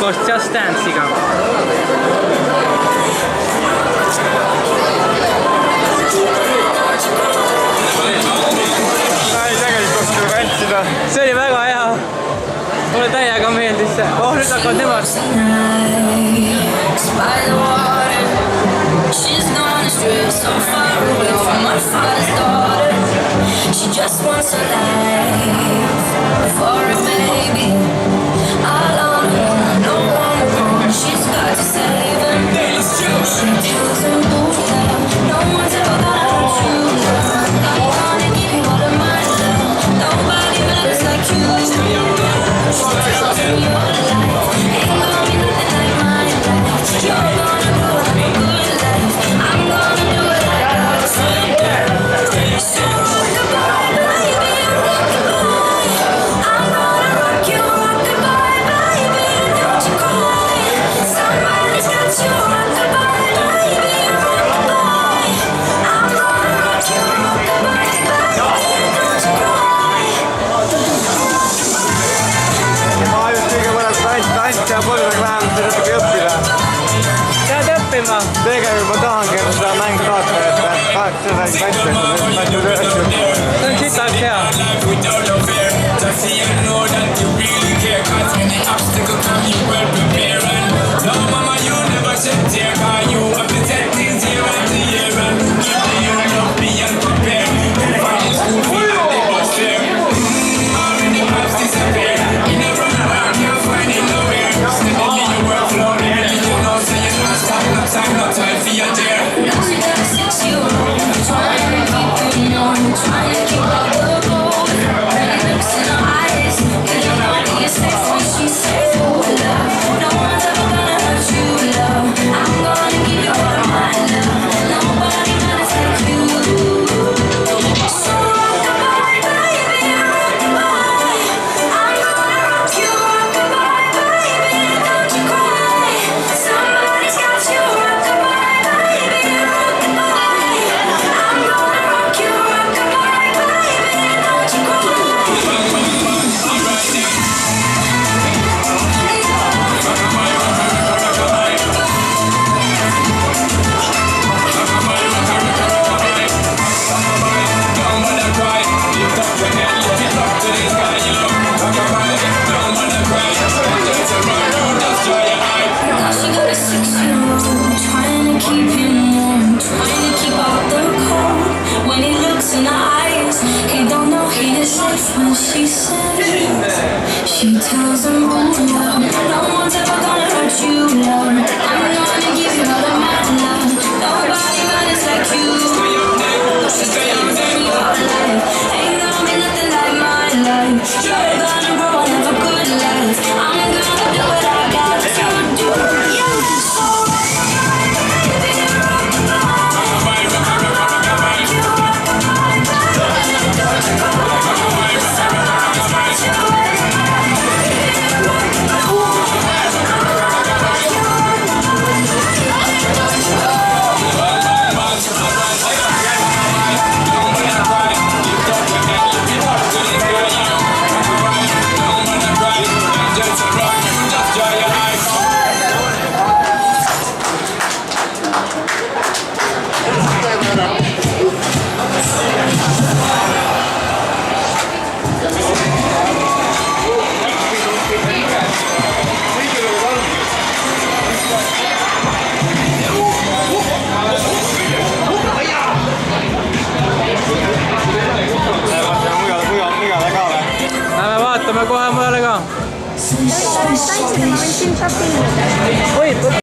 koos Just Dance'iga. See oli väga hea. Mulle täiega meeldis see. Oh, nüüd hakkavad nemad. She's gone astray, so far away from my father's daughter. She just wants a life for a baby. All on her own, no one wrong. She's got to save him. She tells him, oh love, no one's ever gonna hurt you, love. I'm gonna give you all of my love. Nobody matters like you. She tells me all of life. Ain't gonna be nothing like my life. You're gonna grow up a good life. I'm gonna do it like I said. So goodbye, baby, rock-a-bye. I'm gonna rock you, rock-a-bye, baby, don't you cry. Somebody's got you, rock-a-bye, baby, rock-a-bye. I'm gonna rock you, rock-a-bye, baby, don't you cry. Ma just kõige mõned tantsi ja põlveklaam, seda natuke õppida. Pead õppima. Tegelikult ma tahangi seda mängu saata, et tahaks seda tantsi. See on sitaks hea. She tells him, oh love, no one's ever gonna hurt you, love. I'm gonna give you all of my love. Nobody matters like you. She tells me your life ain't gonna be nothing like my life. You're gonna grow and have a good life. I'm gonna do what I got to do. Yeah, so baby, rock-a-bye. Lähme vaatame kohe mujale ka. Tantsida ma võin siin shop'i. Võib.